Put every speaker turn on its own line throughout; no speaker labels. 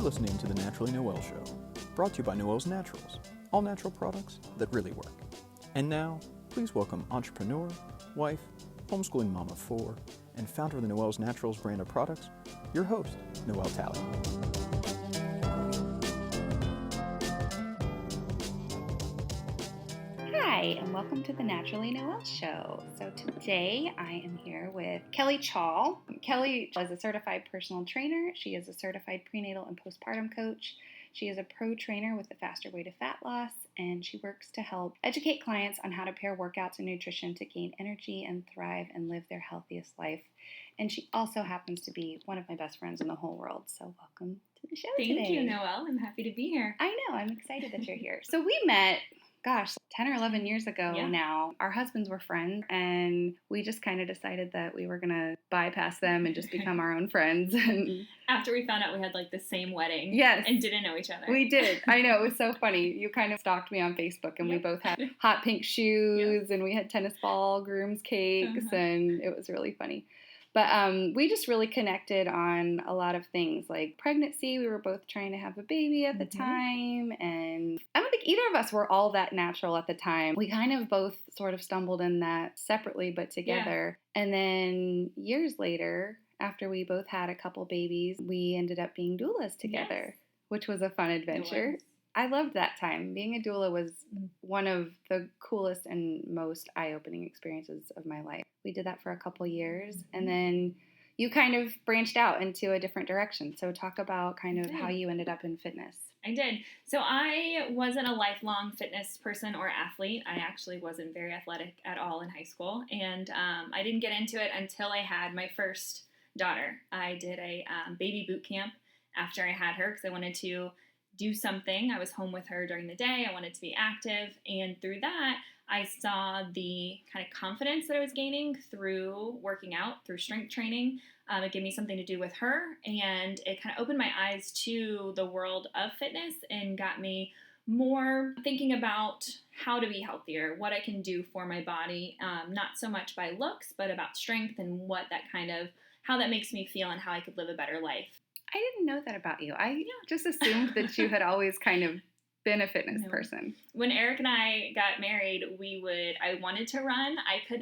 listening to the Naturally Noel Show, brought to you by Noel's Naturals, all natural products that really work. And now, please welcome entrepreneur, wife, homeschooling mom of 4, and founder of the Noel's Naturals brand of products, your host, Noel Talley.
Hi, and welcome to the Naturally Noel Show. So today I am here with Kelly Chall. Kelly is a certified personal trainer. She is a certified prenatal and postpartum coach. She is a pro trainer with the Faster Way to Fat Loss, and she works to help educate clients on how to pair workouts and nutrition to gain energy and thrive and live their healthiest life. And she also happens to be one of my best friends in the whole world. So welcome to the show today.
Thank you, Noelle. I'm happy to be here.
I know. I'm excited that you're here. So we met 10 or 11 years ago now. Our husbands were friends, and we just kind of decided that we were going to bypass them and just become our own friends.
After we found out we had like the same wedding and didn't know each other.
We did. I know. It was so funny. You kind of stalked me on Facebook, and we both had hot pink shoes, and we had tennis ball groom's cakes, and it was really funny. But we just really connected on a lot of things, like pregnancy. We were both trying to have a baby at the time, and I don't think either of us were all that natural at the time. We kind of both sort of stumbled in that separately but together. Yeah. And then years later, after we both had a couple babies, we ended up being doulas together, which was a fun adventure. I loved that time. Being a doula was one of the coolest and most eye-opening experiences of my life. We did that for a couple years, and then you kind of branched out into a different direction. So talk about kind of how you ended up in fitness.
I did. So I wasn't a lifelong fitness person or athlete. I actually wasn't very athletic at all in high school, and I didn't get into it until I had my first daughter. I did a baby boot camp after I had her because I wanted to do something. I was home with her during the day. I wanted to be active. And through that, I saw the kind of confidence that I was gaining through working out, through strength training. It gave me something to do with her. And it kind of opened my eyes to the world of fitness and got me more thinking about how to be healthier, what I can do for my body, not so much by looks, but about strength and what that kind of, how that makes me feel and how I could live a better life.
I didn't know that about you. I just assumed that you had always kind of been a fitness person.
When Eric and I got married, I wanted to run.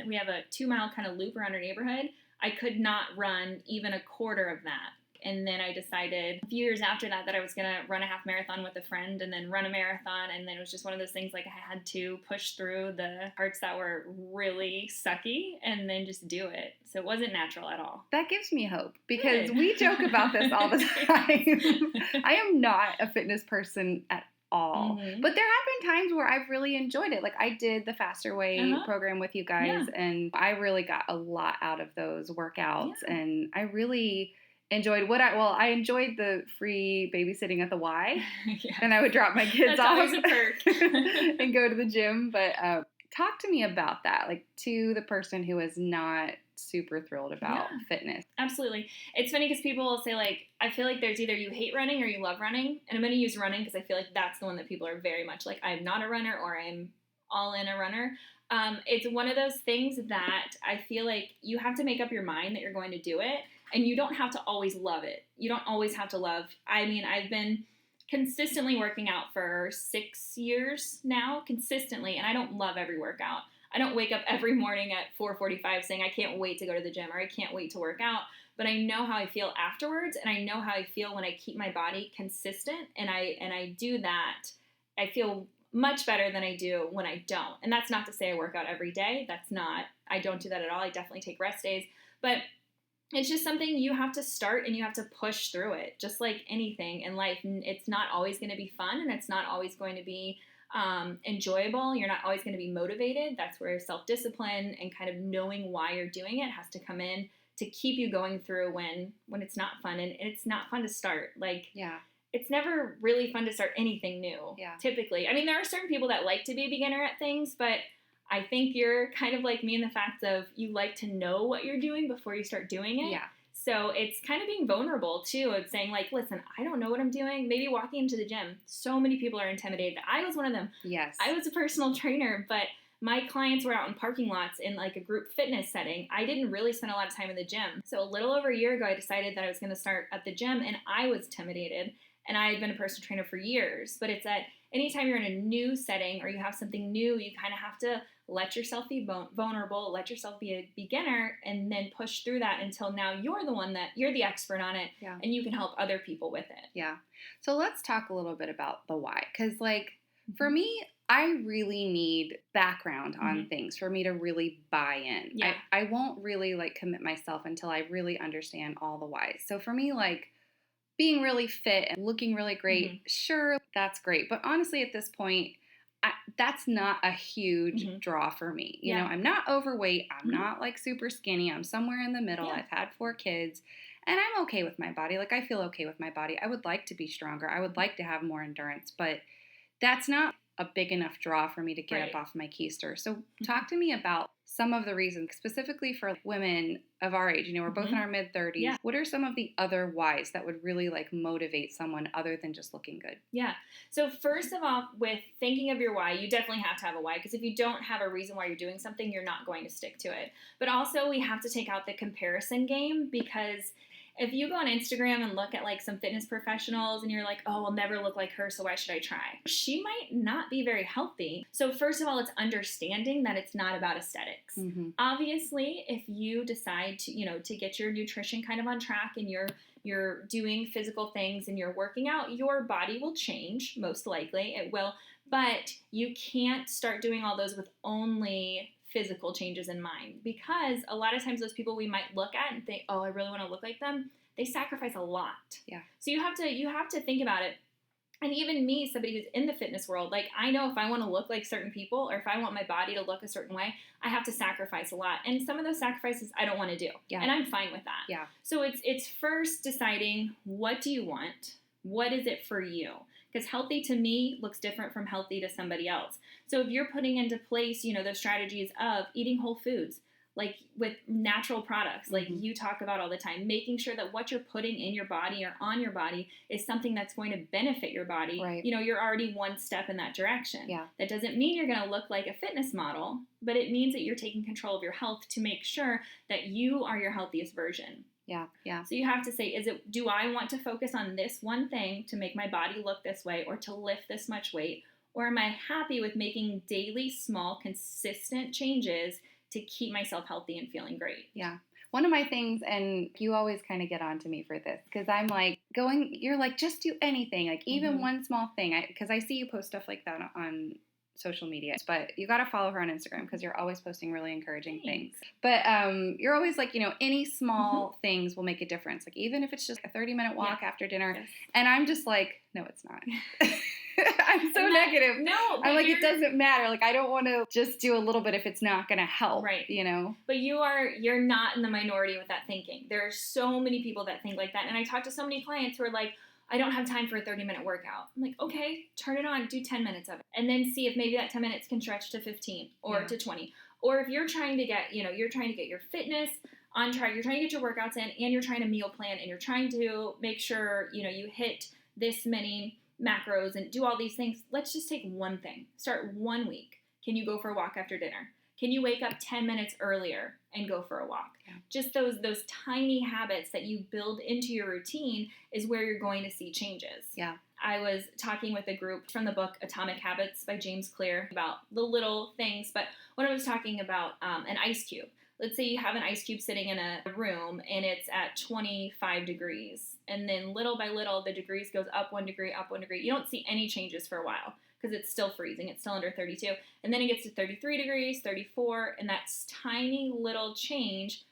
We have a 2-mile kind of loop around our neighborhood. I could not run even a quarter of that. And then I decided a few years after that I was going to run a half marathon with a friend and then run a marathon. And then it was just one of those things like I had to push through the parts that were really sucky and then just do it. So it wasn't natural at all.
That gives me hope because we joke about this all the time. I am not a fitness person at all. But there have been times where I've really enjoyed it. Like I did the Faster Way program with you guys and I really got a lot out of those workouts and I really enjoyed I enjoyed the free babysitting at the Y, and I would drop my kids off
always a perk.
and go to the gym. But talk to me about that, like to the person who is not super thrilled about fitness.
Absolutely. It's funny because people will say like, I feel like there's either you hate running or you love running. And I'm going to use running because I feel like that's the one that people are very much like, I'm not a runner or I'm all in a runner. It's one of those things that I feel like you have to make up your mind that you're going to do it. And you don't have to always love it. You don't always have to love. I mean, I've been consistently working out for 6 years now, consistently, and I don't love every workout. I don't wake up every morning at 4:45 saying I can't wait to go to the gym or I can't wait to work out, but I know how I feel afterwards, and I know how I feel when I keep my body consistent, and I do that. I feel much better than I do when I don't. And that's not to say I work out every day. I don't do that at all. I definitely take rest days, but it's just something you have to start and you have to push through it, just like anything in life. It's not always going to be fun and it's not always going to be enjoyable. You're not always going to be motivated. That's where self-discipline and kind of knowing why you're doing it has to come in to keep you going through when it's not fun. And it's not fun to start. It's never really fun to start anything new, typically. I mean, there are certain people that like to be a beginner at things, but I think you're kind of like me in the fact of you like to know what you're doing before you start doing it.
Yeah.
So it's kind of being vulnerable, too, of saying, like, listen, I don't know what I'm doing. Maybe walking into the gym. So many people are intimidated. I was one of them.
Yes.
I was a personal trainer, but my clients were out in parking lots in, like, a group fitness setting. I didn't really spend a lot of time in the gym. So a little over a year ago, I decided that I was going to start at the gym, and I was intimidated. and I had been a personal trainer for years, but it's that anytime you're in a new setting or you have something new, you kind of have to let yourself be vulnerable, let yourself be a beginner, and then push through that until now you're the one that you're the expert on it, and you can help other people with it.
Yeah. So let's talk a little bit about the why. Because, like, for me, I really need background on things for me to really buy in.
Yeah.
I won't really, like, commit myself until I really understand all the whys. So for me, like, being really fit and looking really great, sure, that's great. But honestly, at this point, that's not a huge draw for me. You know, I'm not overweight. I'm not, like, super skinny. I'm somewhere in the middle. I've had 4 kids. And I'm okay with my body. Like, I feel okay with my body. I would like to be stronger. I would like to have more endurance. But that's not a big enough draw for me to get up off my keister. So talk to me about some of the reasons, specifically for women of our age. You know, we're both in our mid-30s. Yeah. What are some of the other whys that would really, like, motivate someone other than just looking good?
Yeah. So first of all, with thinking of your why, you definitely have to have a why, because if you don't have a reason why you're doing something, you're not going to stick to it. But also, we have to take out the comparison game, because if you go on Instagram and look at, like, some fitness professionals and you're like, oh, I'll never look like her, so why should I try? She might not be very healthy. So first of all, it's understanding that it's not about aesthetics. Obviously, if you decide to, you know, to get your nutrition kind of on track and you're doing physical things and you're working out, your body will change, most likely. It will. But you can't start doing all those with only physical changes in mind, because a lot of times those people we might look at and think, oh, I really want to look like them, they sacrifice a lot. Yeah. So you have to think about it. And even me, somebody who's in the fitness world, like, I know if I want to look like certain people or if I want my body to look a certain way, I have to sacrifice a lot. And some of those sacrifices I don't want to do. Yeah. And I'm fine with that. Yeah. So it's first deciding, what do you want? What is it for you? Because healthy to me looks different from healthy to somebody else. So if you're putting into place, you know, those strategies of eating whole foods, like with natural products, like you talk about all the time, making sure that what you're putting in your body or on your body is something that's going to benefit your body. Right. You know, you're already one step in that direction. Yeah. That doesn't mean you're going to look like a fitness model, but it means that you're taking control of your health to make sure that you are your healthiest version. Yeah, yeah. So you have to say, do I want to focus on this one thing to make my body look this way or to lift this much weight? Or am I happy with making daily, small, consistent changes to keep myself healthy and feeling great? Yeah. One of my things, and you always kind of get on to me for this, because I'm like, you're like, just do anything, like even one small thing. Because I see you post stuff like that on social media, but you got to follow her on Instagram because you're always posting really encouraging things. But you're always like, you know, any small things will make a difference. Like, even if it's just a 30-minute walk after dinner. Yes. And I'm just like, no, it's not. I'm so negative. No, I'm like, it doesn't matter. Like, I don't want to just do a little bit if it's not going to help. Right. You know? But you're not in the minority with that thinking. There are so many people that think like that. And I talk to so many clients who are like, I don't have time for a 30-minute workout. I'm like, okay, turn it on, do 10 minutes of it. And then see if maybe that 10 minutes can stretch to 15 or to 20. Or if you're trying to get, you're trying to get your fitness on track, you're trying to get your workouts in, and you're trying to meal plan, and you're trying to make sure, you hit this many macros and do all these things. Let's just take one thing. Start 1 week. Can you go for a walk after dinner? Can you wake up 10 minutes earlier and go for a walk? Yeah. Just those tiny habits that you build into your routine is where you're going to see changes. Yeah. I was talking with a group from the book Atomic Habits by James Clear about the little things, but when I was talking about an ice cube, let's say you have an ice cube sitting in a room and it's at 25 degrees, and then little by little the degrees goes up 1 degree, up 1 degree. You don't see any changes for a while, because it's still freezing. It's still under 32. And then it gets to 33 degrees, 34, and that's tiny little change.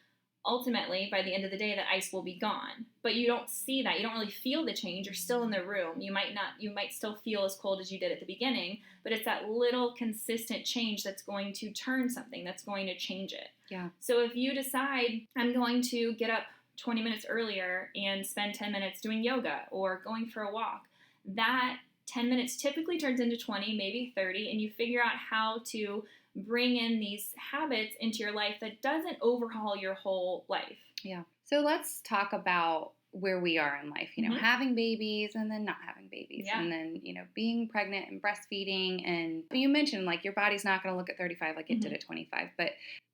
Ultimately, by the end of the day, that ice will be gone. But you don't see that. You don't really feel the change. You're still in the room. You might still feel as cold as you did at the beginning, but it's that little consistent change that's going to turn something, that's going to change it. Yeah. So if you decide, I'm going to get up 20 minutes earlier and spend 10 minutes doing yoga or going for a walk, that 10 minutes typically turns into 20, maybe 30, and you figure out how to bring in these habits into your life that doesn't overhaul your whole life. Yeah. So let's talk about
where we are in life, you know, having babies and then not having babies,
Yeah.
and then, you know, being pregnant and breastfeeding. And you mentioned like your body's not going to look at 35 like it did at 25, but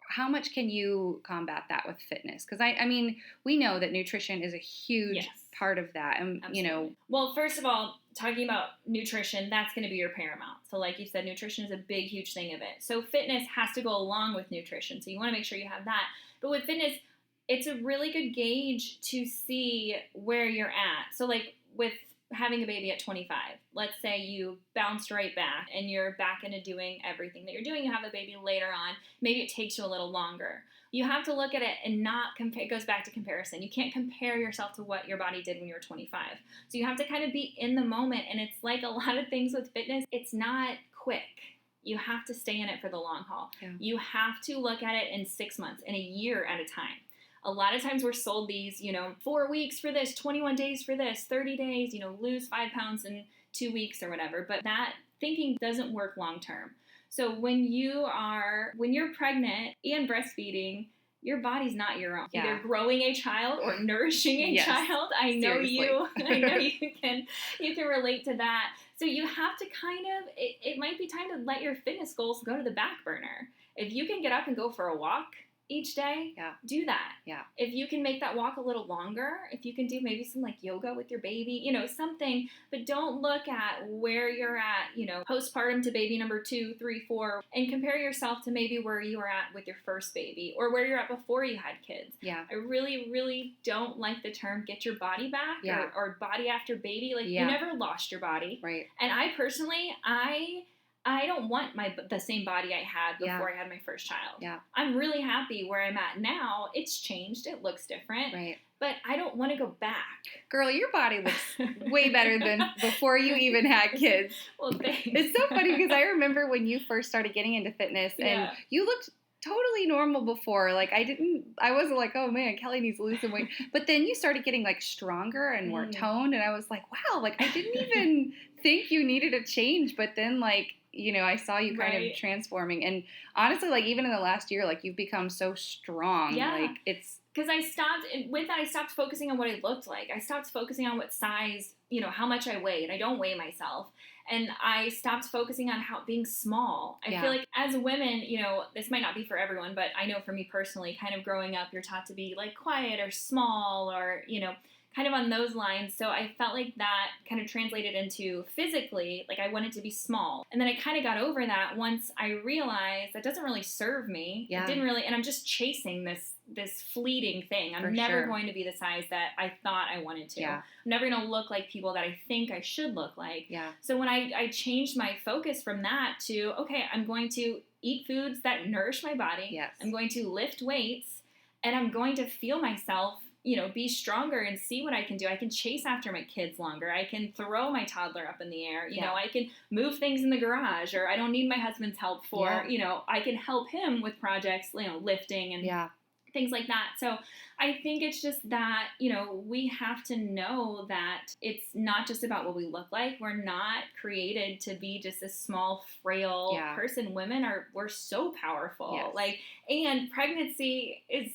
how much can you combat that with fitness? Because I mean, we know that nutrition is a huge part of that. And,
Absolutely.
you know,
well, first of all, talking about nutrition, that's going to be your paramount. So like you said, nutrition is a big, huge thing of it. So fitness has to go along with nutrition. So you want to make sure you have that. But with fitness, it's a really good gauge to see where you're at. So like with having a baby at 25, let's say you bounced right back and you're back into doing everything that you're doing. You have a baby later on. Maybe it takes you a little longer. You have to look at it and not compare. It goes back to comparison. You can't compare yourself to what your body did when you were 25. So you have to kind of be in the moment. And it's like a lot of things with fitness, it's not quick. You have to stay in it for the long haul.
Yeah.
You have to look at it in 6 months, in a year at a time. A lot of times we're sold these, 4 weeks for this, 21 days for this, 30 days, lose 5 pounds in 2 weeks or whatever. But that thinking doesn't work long term. So when you're pregnant and breastfeeding, your body's not your own.
Yeah.
Either growing a child or nourishing a child. I know
Seriously.
you can relate to that. So you have to it might be time to let your fitness goals go to the back burner. If you can get up and go for a walk each day, do that.
Yeah.
If you can make that walk a little longer, if you can do maybe some like yoga with your baby, something, but don't look at where you're at, postpartum to baby number 2, 3, 4, and compare yourself to maybe where you were at with your first baby or where you're at before you had kids.
Yeah.
I really, really don't like the term get your body back or body after baby. Like you never lost your body.
Right.
And I personally, I don't want the same body I had before I had my first child.
Yeah.
I'm really happy where I'm at now. It's changed. It looks different.
Right.
But I don't want to go back.
Girl, your body looks way better than before you even had kids.
Well, thanks.
It's so funny because I remember when you first started getting into fitness and you looked totally normal before. Like I wasn't like, oh man, Kelly needs to lose some weight. But then you started getting like stronger and more toned. And I was like, wow, like I didn't even think you needed a change. But then like, I saw you kind of transforming. And honestly, like even in the last year, like you've become so strong.
Yeah.
Like it's.
Because I stopped focusing on what I looked like. I stopped focusing on what size, how much I weighed. I don't weigh myself. And I stopped focusing on being small. I feel like as women, this might not be for everyone, but I know for me personally, kind of growing up, you're taught to be like quiet or small or, kind of on those lines. So I felt like that kind of translated into physically, like I wanted to be small. And then I kind of got over that once I realized that doesn't really serve me.
Yeah.
It didn't really, and I'm just chasing this fleeting thing. I'm never going to be the size that I thought I wanted to.
Yeah.
I'm never going to look like people that I think I should look like.
Yeah.
So when I changed my focus from that to, okay, I'm going to eat foods that nourish my body.
Yes.
I'm going to lift weights and I'm going to feel myself be stronger and see what I can do. I can chase after my kids longer. I can throw my toddler up in the air. I can move things in the garage, or I don't need my husband's help for, I can help him with projects, lifting and things like that. So I think it's just that, we have to know that it's not just about what we look like. We're not created to be just a small, frail person. We're so powerful.
Yes.
And pregnancy is,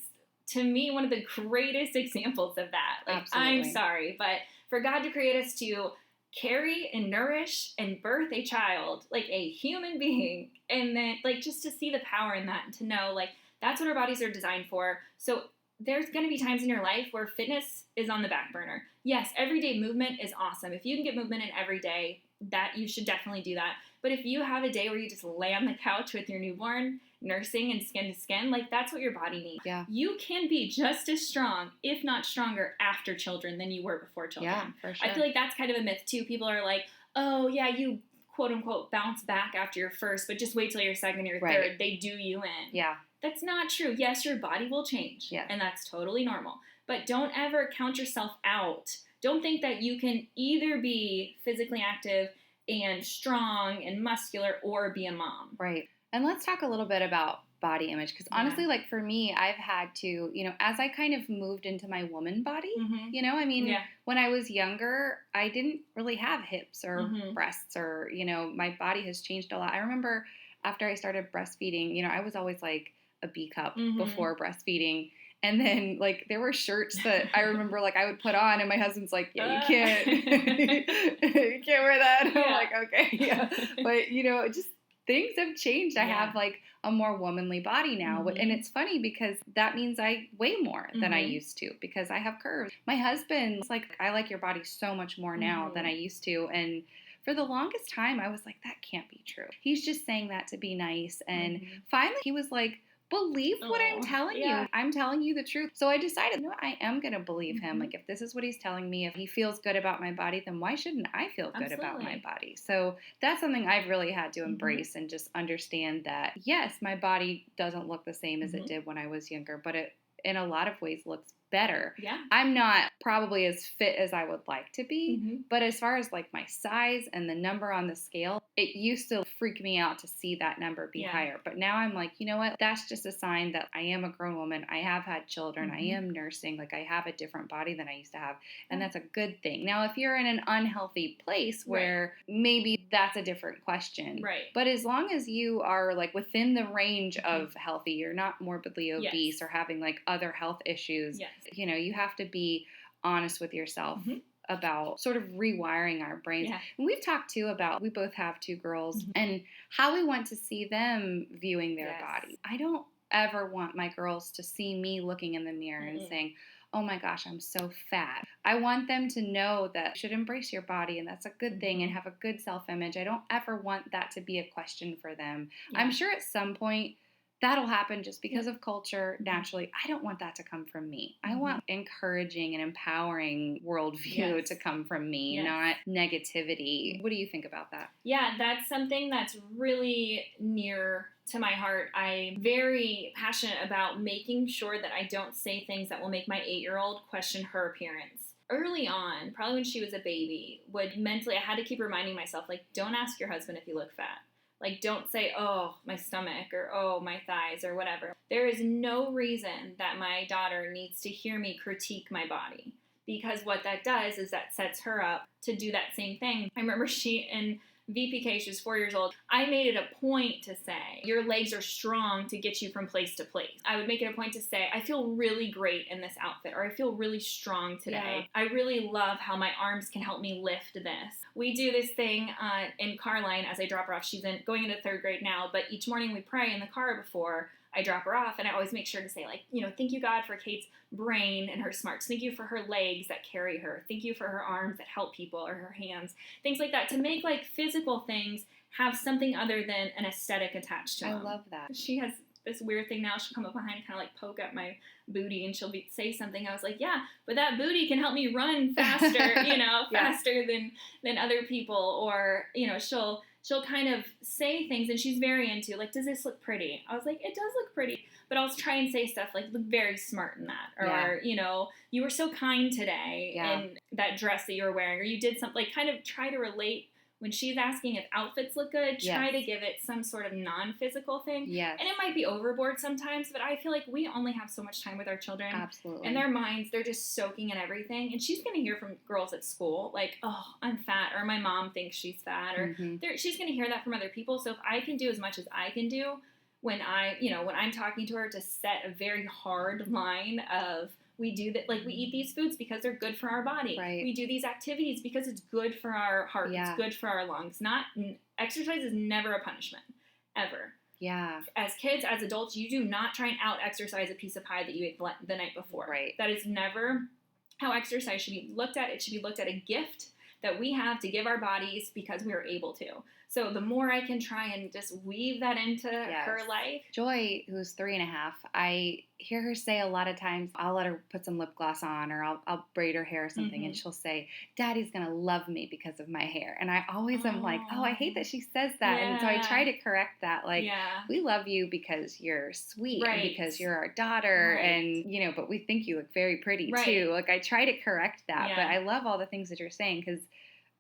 to me, one of the greatest examples of that.
Absolutely.
I'm sorry, but for God to create us to carry and nourish and birth a child, like a human being, and then just to see the power in that and to know that's what our bodies are designed for. So there's going to be times in your life where fitness is on the back burner. Yes, everyday movement is awesome. If you can get movement in every day, that you should definitely do that. But if you have a day where you just lay on the couch with your newborn, nursing and skin to skin, that's what your body needs.
Yeah.
You can be just as strong, if not stronger, after children than you were before children.
Yeah, for sure.
I feel like that's kind of a myth too. People are like, oh yeah, you quote unquote bounce back after your first, but just wait till your second or third. They do you in.
Yeah.
That's not true. Yes, your body will change.
Yeah.
And that's totally normal. But don't ever count yourself out. Don't think that you can either be physically active and strong and muscular or be a mom.
Right. And let's talk a little bit about body image, because honestly, for me, I've had to, as I kind of moved into my woman body, when I was younger, I didn't really have hips or breasts or, my body has changed a lot. I remember after I started breastfeeding, I was always like a B cup before breastfeeding. And then, like, there were shirts that I remember, like, I would put on, and my husband's like, yeah, you can't, you can't wear that. And I'm like, okay, yeah. But, you know, just things have changed. I have, like, a more womanly body now. And it's funny because that means I weigh more than I used to because I have curves. My husband's like, I like your body so much more now than I used to. And for the longest time, I was like, that can't be true. He's just saying that to be nice. And finally, he was like, believe what I'm telling you. I'm telling you the truth. So I decided, no, I am going to believe him. Like, if this is what he's telling me, if he feels good about my body, then why shouldn't I feel good about my body? So that's something I've really had to embrace and just understand that, yes, my body doesn't look the same as it did when I was younger, but it, in a lot of ways, looks better.
Yeah.
I'm not probably as fit as I would like to be, but as far as like my size and the number on the scale, it used to freak me out to see that number be higher. But now I'm like, you know what? That's just a sign that I am a grown woman. I have had children. I am nursing. Like, I have a different body than I used to have. And that's a good thing. Now, if you're in an unhealthy place where maybe that's a different question.
Right.
But as long as you are like within the range of healthy, you're not morbidly obese or having like other health issues.
Yes.
You know, you have to be honest with yourself about sort of rewiring our brains.
Yeah.
And we've talked too about, we both have 2 girls, and how we want to see them viewing their bodies. I don't ever want my girls to see me looking in the mirror and saying, oh my gosh, I'm so fat. I want them to know that you should embrace your body, and that's a good thing, and have a good self-image. I don't ever want that to be a question for them. I'm sure at some point that'll happen just because of culture, naturally. I don't want that to come from me. I want encouraging and empowering worldview to come from me, not negativity. What do you think about that?
Yeah, that's something that's really near to my heart. I'm very passionate about making sure that I don't say things that will make my 8-year-old question her appearance. Early on, probably when she was a baby, I had to keep reminding myself, like, don't ask your husband if you look fat. Like, don't say, oh, my stomach, or oh, my thighs, or whatever. There is no reason that my daughter needs to hear me critique my body, because what that does is that sets her up to do that same thing. I remember in VPK, she was 4 years old. I made it a point to say, your legs are strong to get you from place to place. I would make it a point to say, I feel really great in this outfit, or I feel really strong today. I really love how my arms can help me lift this. We do this thing in Carline as I drop her off. She's going into 3rd grade now, but each morning we pray in the car before I drop her off, and I always make sure to say, like, you know, thank you, God, for Kate's brain and her smarts. Thank you for her legs that carry her. Thank you for her arms that help people, or her hands. Things like that, to make, like, physical things have something other than an aesthetic attached to them.
I love that.
She has this weird thing now. She'll come up behind and kind of, like, poke at my booty, and she'll say something. I was like, yeah, but that booty can help me run faster, you know, faster than other people. Or, you know, she'll kind of say things, and she's very into, like, does this look pretty? I was like, it does look pretty. But I'll try and say stuff like, look very smart in that. Or, you know, you were so kind today in that dress that you were wearing. Or you did something, like, kind of try to relate. When she's asking if outfits look good, try to give it some sort of non-physical thing. Yes. And it might be overboard sometimes, but I feel like we only have so much time with our children.
Absolutely.
And their minds, they're just soaking in everything. And she's going to hear from girls at school, like, oh, I'm fat, or my mom thinks she's fat, or she's going to hear that from other people. So if I can do as much as I can do when I'm talking to her, to set a very hard line of, we do that, like, we eat these foods because they're good for our body.
Right.
We do these activities because it's good for our heart. It's good for our lungs. Exercise is never a punishment, ever.
Yeah.
As kids, as adults, you do not try and out-exercise a piece of pie that you ate the night before.
Right.
That is never how exercise should be looked at. It should be looked at a gift that we have to give our bodies because we are able to. So the more I can try and just weave that into her life.
Joy, who's 3.5, I hear her say a lot of times, I'll let her put some lip gloss on, or I'll braid her hair or something, and she'll say, Daddy's going to love me because of my hair. And I always am like, oh, I hate that she says that. And so I try to correct that. Like, we love you because you're sweet and because you're our daughter. And, you know, but we think you look very pretty too. Like, I try to correct that. But I love all the things that you're saying, because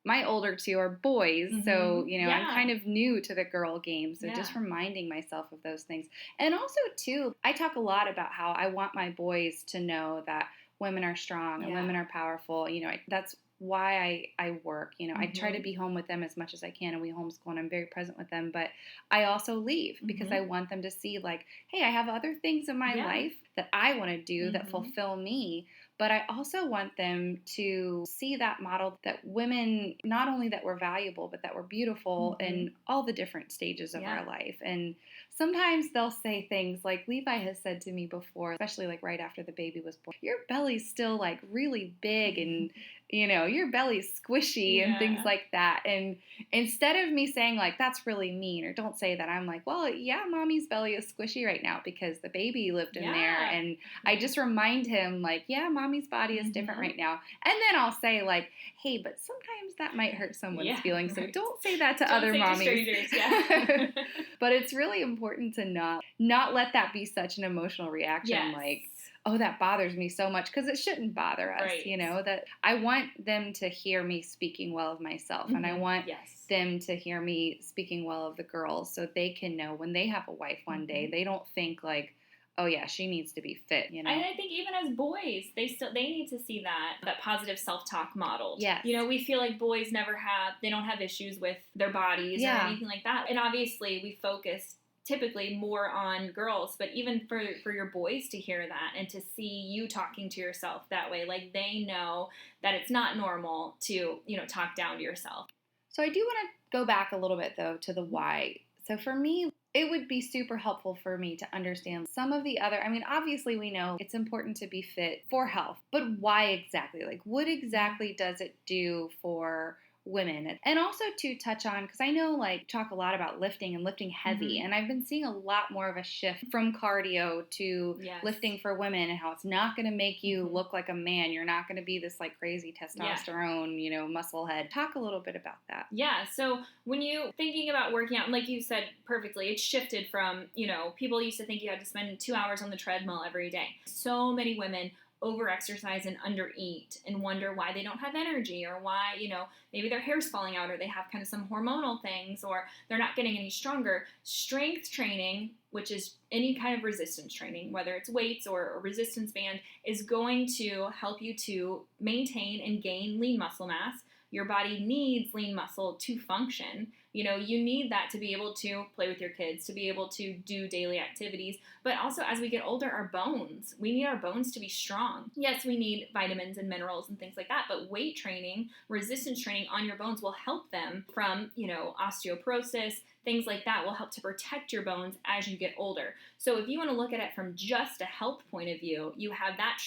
my older 2 are boys, so, you know, I'm kind of new to the girl game, so just reminding myself of those things. And also, too, I talk a lot about how I want my boys to know that women are strong and women are powerful. You know, that's why I work. You know, I try to be home with them as much as I can, and we homeschool, and I'm very present with them. But I also leave because I want them to see, like, hey, I have other things in my life that I want to do that fulfill me. But I also want them to see that model that women, not only that we're valuable, but that we're beautiful in all the different stages of our life. And sometimes they'll say things like Levi has said to me before, especially like right after the baby was born, your belly's still like really big and, you know, your belly's squishy and things like that. And instead of me saying like, that's really mean or don't say that, I'm like, well, yeah, mommy's belly is squishy right now because the baby lived in there. And I just remind him like, yeah, mommy's body is different right now. And then I'll say like, hey, but sometimes that might hurt someone's feelings. So don't say that to other mommies.
To strangers,
But it's really important to not let that be such an emotional reaction. Like, oh, that bothers me so much, because it shouldn't bother us, you know, that I want them to hear me speaking well of myself, and I want them to hear me speaking well of the girls so they can know when they have a wife one day, they don't think like, oh yeah, she needs to be fit, you know.
And I think even as boys, they need to see that positive self-talk modeled.
Yes.
You know, we feel like boys they don't have issues with their bodies or anything like that. And obviously we focus typically more on girls, but even for your boys to hear that and to see you talking to yourself that way, like they know that it's not normal to, you know, talk down to yourself.
So I do want to go back a little bit though to the why. So for me, it would be super helpful for me to understand some of the other, I mean, obviously we know it's important to be fit for health, but why exactly? Like, what exactly does it do for women? And also to touch on, because I know like talk a lot about lifting and lifting heavy, and I've been seeing a lot more of a shift from cardio to lifting for women, and how it's not going to make you look like a man. You're not going to be this like crazy testosterone, you know, muscle head. Talk a little bit about that.
Yeah. So when you thinking about working out, and like you said perfectly, it's shifted from, you know, people used to think you had to spend 2 hours on the treadmill every day. So many women over-exercise and under-eat and wonder why they don't have energy, or why, you know, maybe their hair's falling out, or they have kind of some hormonal things, or they're not getting any stronger. Strength training, which is any kind of resistance training, whether it's weights or a resistance band, is going to help you to maintain and gain lean muscle mass. Your body needs lean muscle to function. You know, you need that to be able to play with your kids, to be able to do daily activities. But also, as we get older, our bones, we need our bones to be strong. Yes, we need vitamins and minerals and things like that, but weight training, resistance training on your bones will help them from, you know, osteoporosis. Things like that will help to protect your bones as you get older. So if you want to look at it from just a health point of view, you have that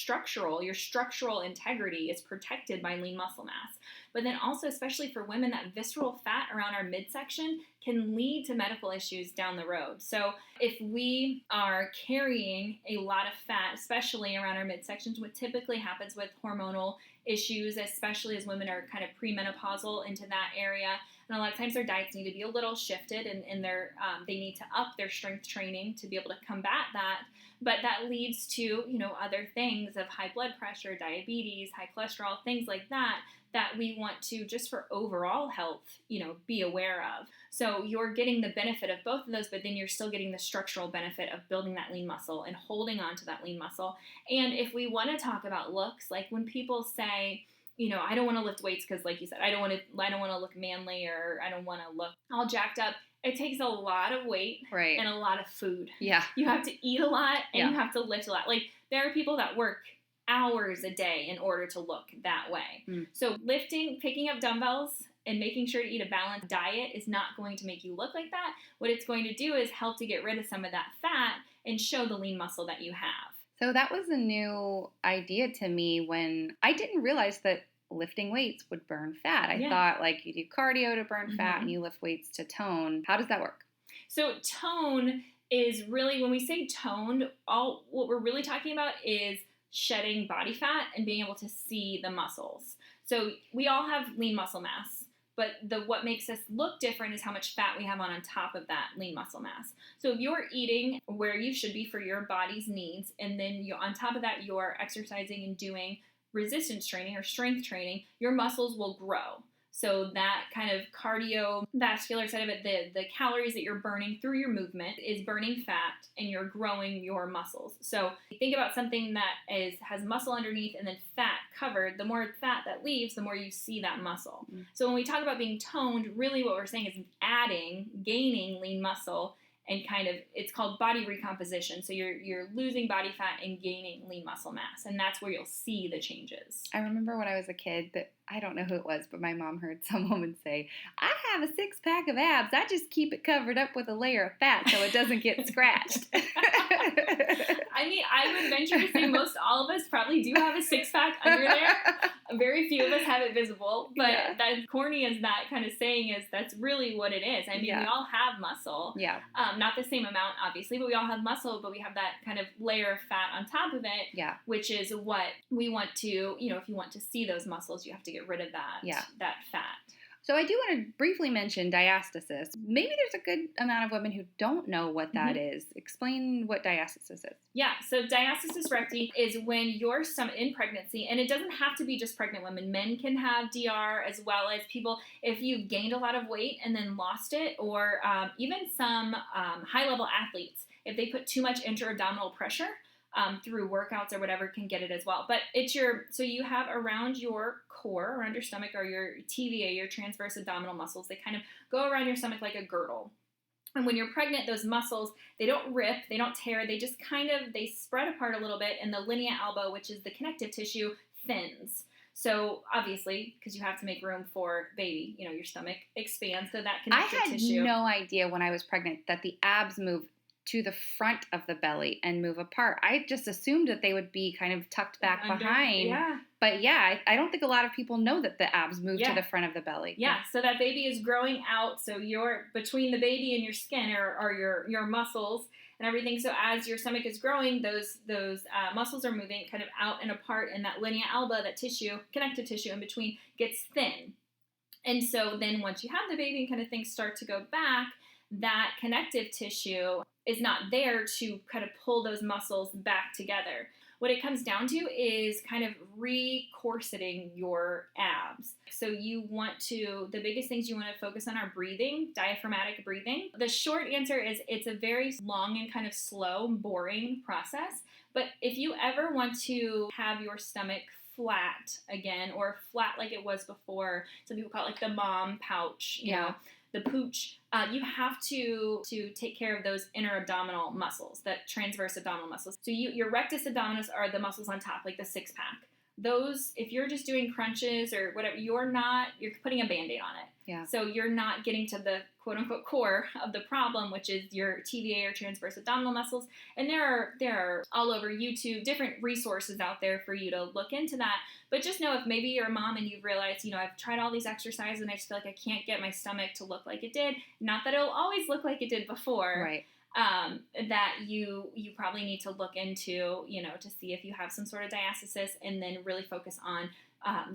your structural integrity is protected by lean muscle mass. But then also, especially for women, that visceral fat around our midsection can lead to medical issues down the road. So if we are carrying a lot of fat, especially around our midsections, what typically happens with hormonal issues, especially as women are kind of premenopausal into that area, and a lot of times their diets need to be a little shifted, and they need to up their strength training to be able to combat that. But that leads to, you know, other things of high blood pressure, diabetes, high cholesterol, things like that we want to, just for overall health, you know, be aware of. So you're getting the benefit of both of those, but then you're still getting the structural benefit of building that lean muscle and holding on to that lean muscle. And if we want to talk about looks, like when people say, you know, I don't want to lift weights because, like you said, I don't want to look manly, or I don't want to look all jacked up. It takes a lot of weight and a lot of food.
Yeah.
You have to eat a lot and you have to lift a lot. Like, there are people that work hours a day in order to look that way. So lifting, picking up dumbbells, and making sure to eat a balanced diet is not going to make you look like that. What it's going to do is help to get rid of some of that fat and show the lean muscle that you have.
So that was a new idea to me, when I didn't realize that lifting weights would burn fat. I thought like you do cardio to burn fat and you lift weights to tone. How does that work?
So tone is really, when we say toned, what we're really talking about is shedding body fat and being able to see the muscles. So we all have lean muscle mass, but what makes us look different is how much fat we have on top of that lean muscle mass. So if you're eating where you should be for your body's needs, and then on top of that you're exercising and doing resistance training or strength training, your muscles will grow. So that kind of cardiovascular side of it, the calories that you're burning through your movement is burning fat and you're growing your muscles. So think about something that has muscle underneath and then fat covered. The more fat that leaves, the more you see that muscle. Mm-hmm. So when we talk about being toned, really what we're saying is gaining lean muscle. And kind of, it's called body recomposition. So you're losing body fat and gaining lean muscle mass. And that's where you'll see the changes.
I remember when I was a kid that, I don't know who it was, but my mom heard some woman say, I have a 6-pack of abs. I just keep it covered up with a layer of fat so it doesn't get scratched.
I mean, I would venture to say most all of us probably do have a 6-pack under there. Very few of us have it visible. But as corny as that kind of saying is, that's really what it is. I mean, we all have muscle. Yeah. Not the same amount, obviously, but we all have muscle, but we have that kind of layer of fat on top of it, which is what we want to, if you want to see those muscles, you have to get rid of that fat.
So I do want to briefly mention diastasis. Maybe there's a good amount of women who don't know what that is. Explain what diastasis is.
Yeah, so diastasis recti is when you're in pregnancy, and it doesn't have to be just pregnant women. Men can have DR as well as people, if you've gained a lot of weight and then lost it, or even some high-level athletes, if they put too much intra-abdominal pressure, through workouts or whatever, can get it as well. But so you have around your core, around your stomach, or your TVA, your transverse abdominal muscles, they kind of go around your stomach like a girdle. And when you're pregnant, those muscles, they don't rip, they don't tear, they just they spread apart a little bit, and the linea alba, which is the connective tissue, thins. So obviously, because you have to make room for baby, your stomach expands, so that connective tissue.
I had no idea when I was pregnant that the abs move to the front of the belly and move apart. I just assumed that they would be kind of tucked back behind. Yeah. But I don't think a lot of people know that the abs move to the front of the belly.
Yeah, so that baby is growing out. So you're between the baby and your skin are your muscles and everything. So as your stomach is growing, those muscles are moving kind of out and apart, and that linea alba, that tissue, connective tissue in between, gets thin. And so then once you have the baby and kind of things start to go back, that connective tissue is not there to kind of pull those muscles back together. What it comes down to is kind of re-corseting your abs. So the biggest things you want to focus on are breathing, diaphragmatic breathing. The short answer is it's a very long and kind of slow, boring process. But if you ever want to have your stomach flat again, or flat like it was before, some people call it like the mom pouch, you know, the pooch, you have to take care of those inner abdominal muscles, that transverse abdominal muscles. So your rectus abdominis are the muscles on top, like the 6-pack. Those, if you're just doing crunches or whatever, you're putting a Band-Aid on it. Yeah. So you're not getting to the quote-unquote core of the problem, which is your TVA or transverse abdominal muscles. And there are all over YouTube different resources out there for you to look into that. But just know, if maybe you're a mom and you've realized, I've tried all these exercises and I just feel like I can't get my stomach to look like it did. Not that it'll always look like it did before. Right. That you probably need to look into, to see if you have some sort of diastasis, and then really focus on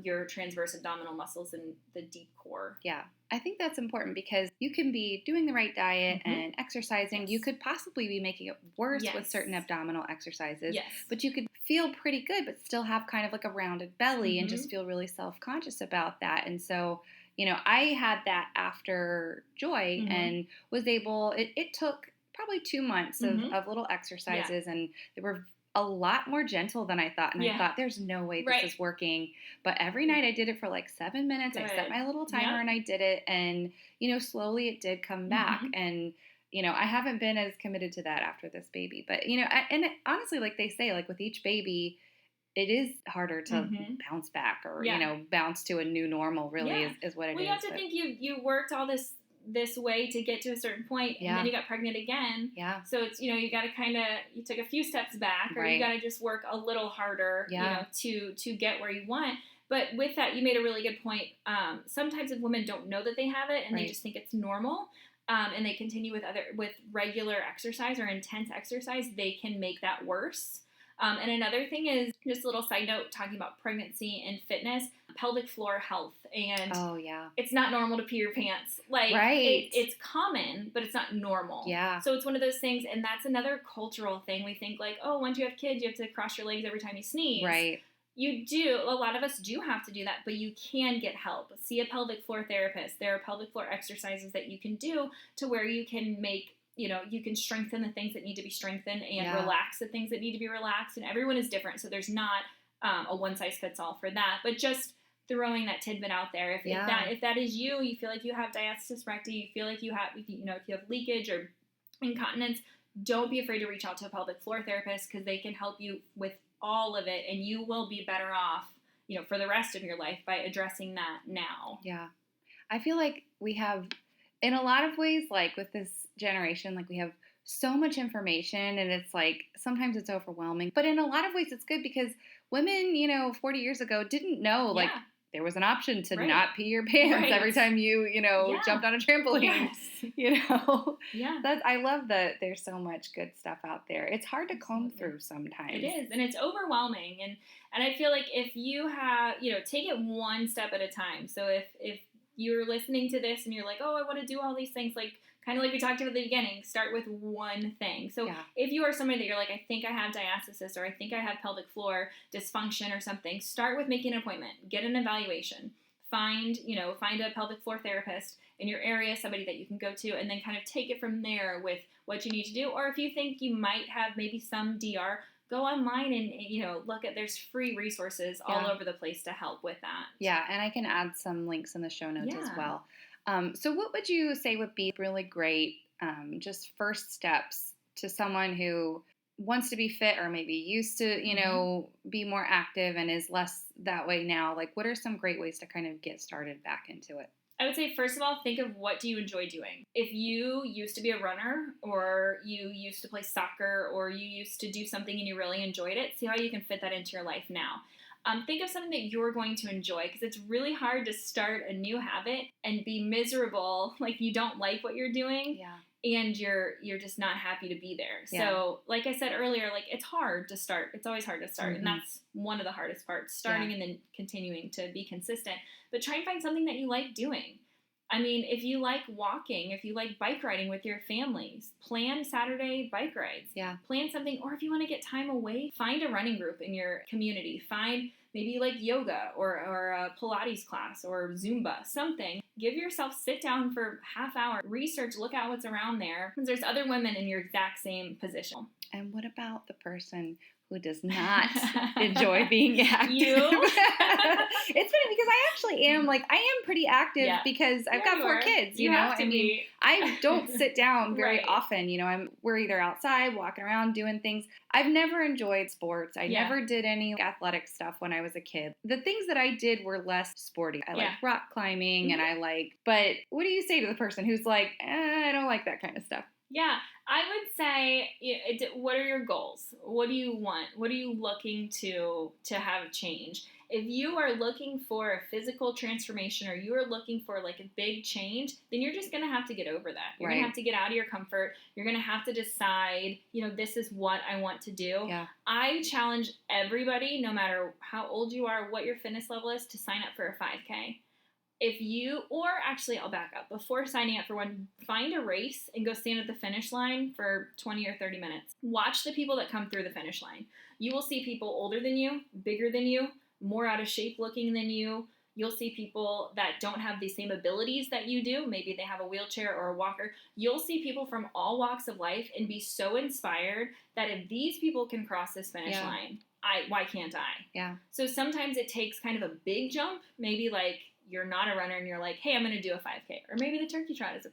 your transverse abdominal muscles and the deep core.
Yeah, I think that's important because you can be doing the right diet and exercising. Yes. You could possibly be making it worse with certain abdominal exercises. Yes. But you could feel pretty good, but still have kind of like a rounded belly and just feel really self-conscious about that. And so, I had that after Joy and was able, it took probably 2 months of little exercises, and they were a lot more gentle than I thought. And I thought, there's no way this is working. But every night I did it for like 7 minutes. Good. I set my little timer and I did it. And, slowly it did come back. And, I haven't been as committed to that after this baby. But, honestly, like they say, like with each baby, it is harder to bounce back or, bounce to a new normal really is what it is.
Well, you have to think you worked all this way to get to a certain point, and then you got pregnant again. Yeah. So it's, you got to you took a few steps back, or you got to just work a little harder, to get where you want. But with that, you made a really good point. Sometimes if women don't know that they have it and they just think it's normal, and they continue with regular exercise or intense exercise, they can make that worse. And another thing is, just a little side note, talking about pregnancy and fitness, pelvic floor health. And it's not normal to pee your pants. Like, it's common, but it's not normal. Yeah. So it's one of those things, and that's another cultural thing. We think like, oh, once you have kids, you have to cross your legs every time you sneeze. Right. You do. A lot of us do have to do that, but you can get help. See a pelvic floor therapist. There are pelvic floor exercises that you can do to where you can make, you can strengthen the things that need to be strengthened and relax the things that need to be relaxed. And everyone is different. So there's not a one size fits all for that. But just throwing that tidbit out there. If that is you feel like you have diastasis recti, you feel like you have, if you have leakage or incontinence, don't be afraid to reach out to a pelvic floor therapist, because they can help you with all of it, and you will be better off, for the rest of your life by addressing that now.
Yeah. I feel like we have, in a lot of ways, like with this generation, like we have so much information, and it's like sometimes it's overwhelming. But in a lot of ways it's good, because women, 40 years ago didn't know, like, there was an option to not pee your pants every time you jumped on a trampoline.
Yes.
I love that there's so much good stuff out there. It's hard to comb through sometimes.
It is, and it's overwhelming. And I feel like if you have, take it one step at a time. So if you're listening to this and you're like, oh, I want to do all these things, like, kind of like we talked about at the beginning, start with one thing. So if you are somebody that you're like, I think I have diastasis, or I think I have pelvic floor dysfunction or something, start with making an appointment. Get an evaluation. Find a pelvic floor therapist in your area, somebody that you can go to, and then kind of take it from there with what you need to do. Or if you think you might have maybe some DR, go online and, look at, there's free resources all over the place to help with that.
Yeah, and I can add some links in the show notes as well. So what would you say would be really great, just first steps to someone who wants to be fit, or maybe used to, be more active and is less that way now? Like, what are some great ways to kind of get started back into it?
I would say, first of all, think of what do you enjoy doing. If you used to be a runner, or you used to play soccer, or you used to do something and you really enjoyed it, see how you can fit that into your life now. Think of something that you're going to enjoy, because it's really hard to start a new habit and be miserable, like you don't like what you're doing, and you're just not happy to be there. So, like I said earlier, like, it's hard to start. It's always hard to start, and that's one of the hardest parts, starting and then continuing to be consistent. But try and find something that you like doing. I mean, if you like walking, if you like bike riding with your families, plan Saturday bike rides.
Yeah.
Plan something, or if you want to get time away, find a running group in your community. Find maybe like yoga or a Pilates class or Zumba, something. Give yourself, sit down for half hour, research, look at what's around there, because there's other women in your exact same position.
And what about the person who does not enjoy being active?
You?
It's funny because I actually am, I am pretty active because I've got 4 kids, you know?
I mean,
I don't sit down very often, we're either outside, walking around, doing things. I've never enjoyed sports. I never did any athletic stuff when I was a kid. The things that I did were less sporty. I like rock climbing and but what do you say to the person who's like, I don't like that kind of stuff?
Yeah, I would say, what are your goals? What do you want? What are you looking to have change? If you are looking for a physical transformation, or you are looking for like a big change, then you're just going to have to get over that. You're going to have to get out of your comfort. You're going to have to decide, this is what I want to do.
Yeah.
I challenge everybody, no matter how old you are, what your fitness level is, to sign up for a 5K. I'll back up. Before signing up for one, find a race and go stand at the finish line for 20 or 30 minutes. Watch the people that come through the finish line. You will see people older than you, bigger than you, more out of shape looking than you. You'll see people that don't have the same abilities that you do. Maybe they have a wheelchair or a walker. You'll see people from all walks of life and be so inspired that if these people can cross this finish line, why can't I?
Yeah.
So sometimes it takes kind of a big jump, maybe like you're not a runner and you're like, hey, I'm going to do a 5K. Or maybe the turkey trot is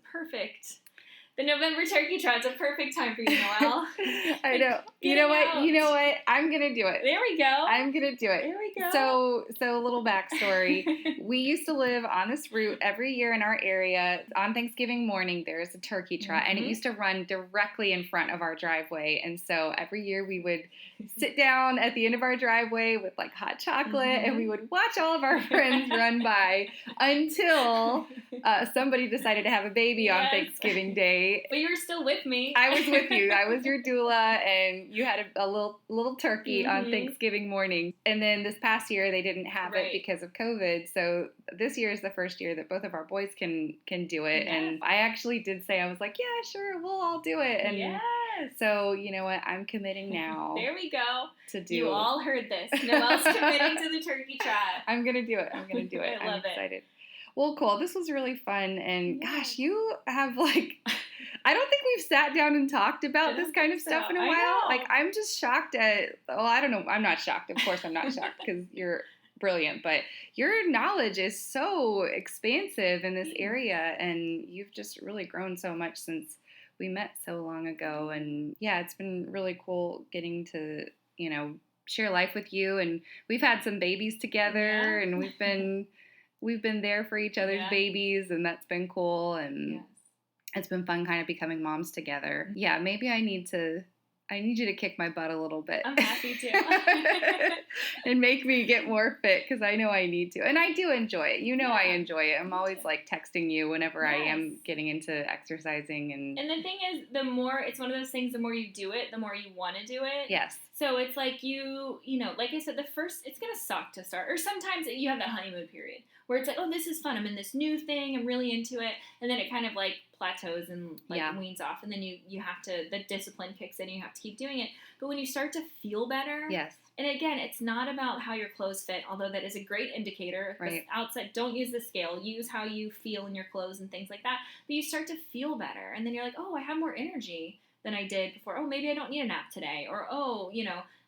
the November turkey trot's a perfect time for you, Noelle.
I know. You know what? I'm going to do it.
There we go.
I'm going to do it.
There we go.
So a little backstory. We used to live on this route every year in our area. On Thanksgiving morning, there's a turkey trot, and it used to run directly in front of our driveway. And so every year we would sit down at the end of our driveway with like hot chocolate, and we would watch all of our friends run by until somebody decided to have a baby on Thanksgiving Day.
But you were still with me.
I was with you. I was your doula, and you had a little turkey on Thanksgiving morning. And then this past year, they didn't have it because of COVID. So this year is the first year that both of our boys can do it. Yes. And I actually did say, I was like, yeah, sure, we'll all do it. And
Yes.
So you know what? I'm committing now.
There we go.
To do.
You all heard this. Noelle's committing to the turkey trot.
I'm gonna do it. I'm
love
excited.
it.
Well, cool. This was really fun, and
Yeah.
gosh, you have like. I don't think we've sat down and talked about this kind of stuff in a
I
while.
know.
Like, I'm just shocked at. Well, I don't know. I'm not shocked. Of course, I'm not shocked because you're brilliant, but your knowledge is so expansive in this area, and you've just really grown so much since we met so long ago. And yeah, it's been really cool getting to, share life with you. And we've had some babies together, and we've been there for each other's babies, and that's been cool. And it's been fun kind of becoming moms together. Yeah, maybe I need you to kick my butt a little bit.
I'm happy to.
And make me get more fit, because I know I need to. And I do enjoy it. I enjoy it. I'm always like texting you whenever I am getting into exercising. And
the thing is, it's one of those things, the more you do it, the more you want to do it.
Yes.
So it's like like I said, it's going to suck to start. Or sometimes you have that honeymoon period where it's like, oh, this is fun. I'm in this new thing. I'm really into it. And then it kind of like plateaus and weans off. And then you have to, the discipline kicks in. You have to keep doing it. But when you start to feel better.
Yes.
And again, it's not about how your clothes fit, although that is a great indicator.
Right.
Outside, don't use the scale. Use how you feel in your clothes and things like that. But you start to feel better. And then you're like, oh, I have more energy than I did before. Oh, maybe I don't need a nap today. Or, oh,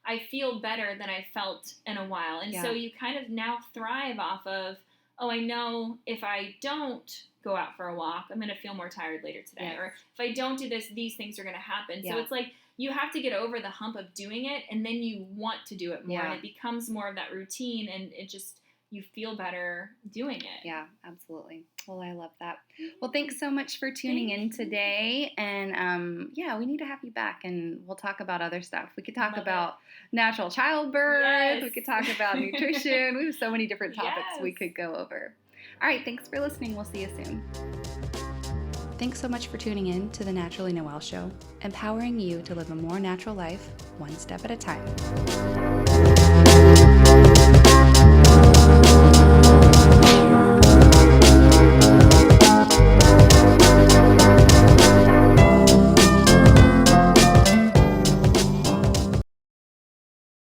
I feel better than I felt in a while. And so you kind of now thrive off of, oh, I know if I don't go out for a walk, I'm going to feel more tired later today.
Yes.
Or if I don't do this, these things are going to happen.
Yeah.
So it's like you have to get over the hump of doing it, and then you want to do it more.
Yeah.
And it becomes more of that routine, and it just, you feel better doing it.
Yeah, absolutely. Well, I love that. Well, thanks so much for tuning in today. And we need to have you back, and we'll talk about other stuff. We could talk about natural childbirth.
Yes.
We could talk about nutrition. We have so many different topics we could go over. All right, thanks for listening. We'll see you soon. Thanks so much for tuning in to the Naturally Noelle Show, empowering you to live a more natural life, one step at a time.